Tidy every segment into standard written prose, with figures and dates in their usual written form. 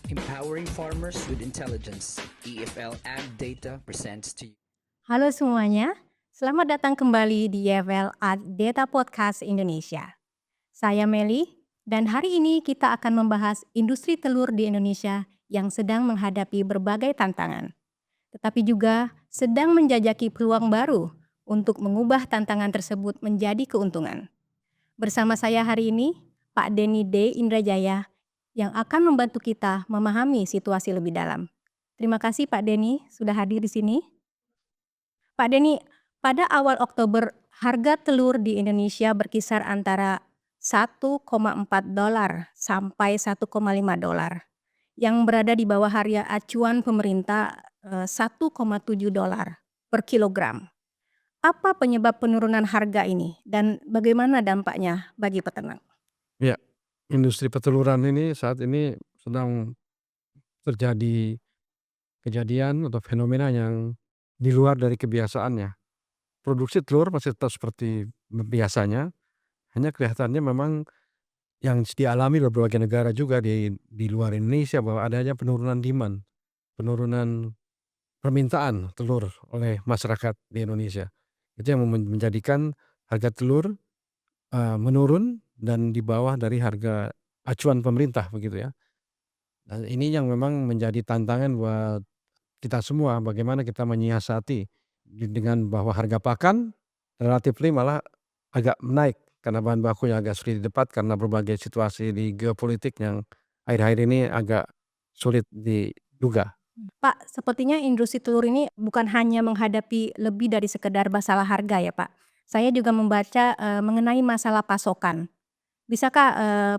Empowering farmers with intelligence. EFL Ag Data presents to you. Halo semuanya, selamat datang kembali di YFL Ag Data Podcast Indonesia. Saya Meli, dan hari ini kita akan membahas industri telur di Indonesia yang sedang menghadapi berbagai tantangan, tetapi juga sedang menjajaki peluang baru untuk mengubah tantangan tersebut menjadi keuntungan. Bersama saya hari ini, Pak Denny D. Indrajaya, yang akan membantu kita memahami situasi lebih dalam. Terima kasih Pak Denny sudah hadir di sini. Pak Denny, pada awal Oktober harga telur di Indonesia berkisar antara $1,4 sampai $1,5 yang berada di bawah harga acuan pemerintah $1,7 per kilogram. Apa penyebab penurunan harga ini dan bagaimana dampaknya bagi peternak? Ya, industri peteluran ini saat ini sedang terjadi kejadian atau fenomena yang di luar dari kebiasaannya. Produksi telur masih tetap seperti biasanya, hanya kelihatannya memang yang dialami oleh berbagai negara juga di luar Indonesia bahwa adanya penurunan demand, penurunan permintaan telur oleh masyarakat di Indonesia. Itu yang menjadikan harga telur menurun dan di bawah dari harga acuan pemerintah begitu ya. Dan ini yang memang menjadi tantangan buat kita semua, bagaimana kita menyiasati dengan bahwa harga pakan relatifly malah agak naik karena bahan baku yang agak sulit didapat karena berbagai situasi di geopolitik yang akhir-akhir ini agak sulit diduga. Pak, sepertinya industri telur ini bukan hanya menghadapi lebih dari sekedar masalah harga ya Pak. Saya juga membaca mengenai masalah pasokan. Bisakah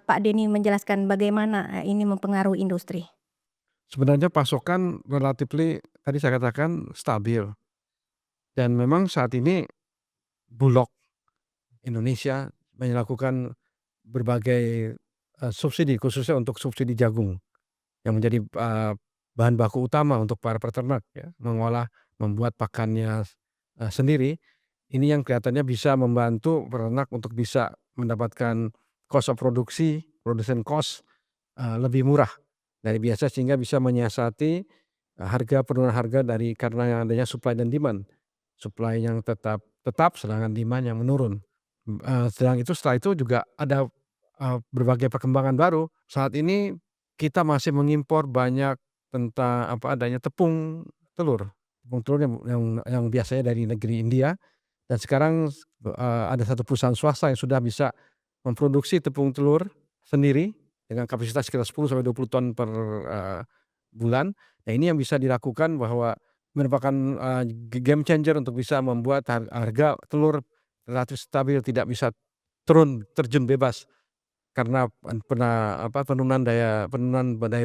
Pak Denny menjelaskan bagaimana ini mempengaruhi industri? Sebenarnya pasokan relatifly tadi saya katakan stabil dan memang saat ini Bulog Indonesia melakukan berbagai subsidi khususnya untuk subsidi jagung yang menjadi bahan baku utama untuk para peternak ya, membuat pakannya sendiri. Ini yang kelihatannya bisa membantu peternak untuk bisa mendapatkan cost of production cost lebih murah dari biasa sehingga bisa menyiasati penurunan harga karena adanya supply dan demand. Supply yang tetap sedangkan demand yang menurun. Setelah itu juga ada berbagai perkembangan baru. Saat ini kita masih mengimpor banyak tentang adanya tepung telur. Tepung telur yang biasanya dari negeri India dan sekarang ada satu perusahaan swasta yang sudah bisa memproduksi tepung telur sendiri dengan kapasitas sekitar 10 sampai 20 ton per bulan. Nah, ini yang bisa dilakukan bahwa merupakan game changer untuk bisa membuat harga telur relatif stabil, tidak bisa terjun bebas karena penurunan daya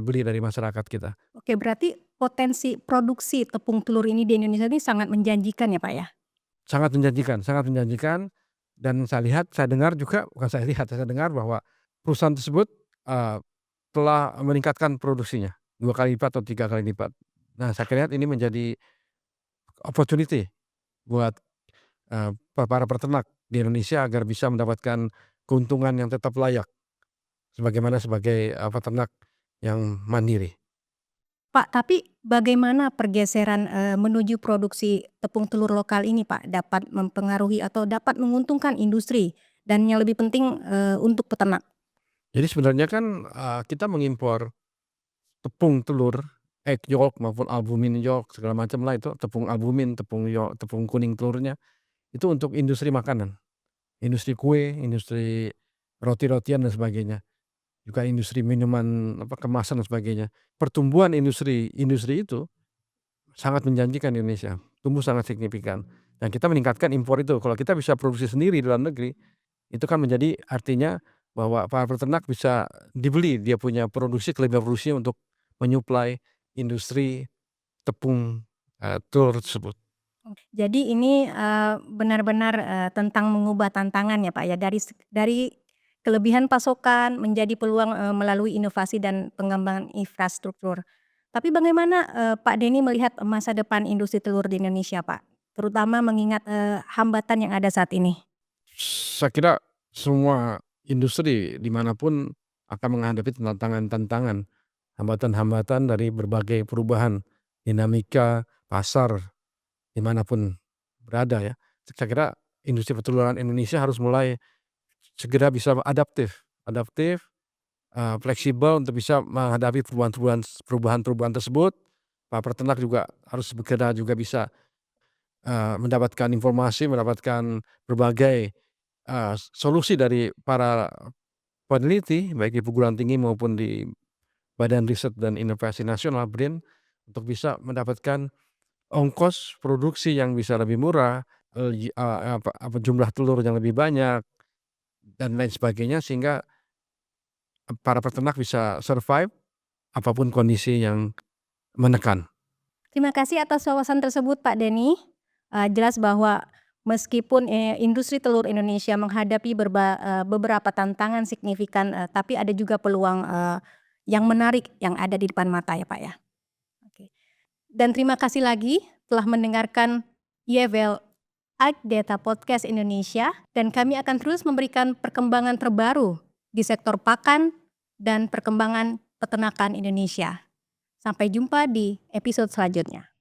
beli dari masyarakat kita. Oke, berarti potensi produksi tepung telur ini di Indonesia ini sangat menjanjikan ya Pak ya? Sangat menjanjikan dan saya dengar juga bukan saya dengar bahwa perusahaan tersebut telah meningkatkan produksinya 2 kali lipat atau 3 kali lipat. Nah, saya lihat ini menjadi opportunity buat para peternak di Indonesia agar bisa mendapatkan keuntungan yang tetap layak sebagai peternak yang mandiri. Pak, tapi bagaimana pergeseran menuju produksi tepung telur lokal ini Pak dapat mempengaruhi atau dapat menguntungkan industri dan yang lebih penting untuk peternak? Jadi sebenarnya kan kita mengimpor tepung telur, egg yolk maupun albumin yolk segala macam lah itu tepung albumin, tepung kuning telurnya itu untuk industri makanan, industri kue, industri roti-rotian dan sebagainya. Juga industri minuman kemasan dan sebagainya. Pertumbuhan industri itu sangat menjanjikan di Indonesia, tumbuh sangat signifikan dan kita meningkatkan impor itu. Kalau kita bisa produksi sendiri di dalam negeri, itu kan menjadi artinya bahwa para peternak bisa dibeli dia punya kelebihan produksi untuk menyuplai industri tepung telur tersebut. Jadi ini benar-benar tentang mengubah tantangan ya Pak ya dari kelebihan pasokan menjadi peluang melalui inovasi dan pengembangan infrastruktur. Tapi bagaimana Pak Denny melihat masa depan industri telur di Indonesia Pak? Terutama mengingat hambatan yang ada saat ini. Saya kira semua industri dimanapun akan menghadapi tantangan-tantangan hambatan-hambatan dari berbagai perubahan dinamika pasar dimanapun berada ya. Saya kira industri peternakan Indonesia harus mulai segera bisa adaptif, fleksibel untuk bisa menghadapi perubahan-perubahan tersebut. Para peternak juga harus segera juga bisa mendapatkan informasi, mendapatkan berbagai solusi dari para peneliti baik di perguruan tinggi maupun di Badan Riset dan Inovasi Nasional BRIN untuk bisa mendapatkan ongkos produksi yang bisa lebih murah, jumlah telur yang lebih banyak dan lain sebagainya sehingga para peternak bisa survive apapun kondisi yang menekan. Terima kasih atas wawasan tersebut Pak Denny. Jelas bahwa meskipun industri telur Indonesia menghadapi beberapa tantangan signifikan, tapi ada juga peluang yang menarik yang ada di depan mata ya Pak ya. Oke. Dan terima kasih lagi telah mendengarkan YFL Ag Data Podcast Indonesia, dan kami akan terus memberikan perkembangan terbaru di sektor pakan dan perkembangan peternakan Indonesia. Sampai jumpa di episode selanjutnya.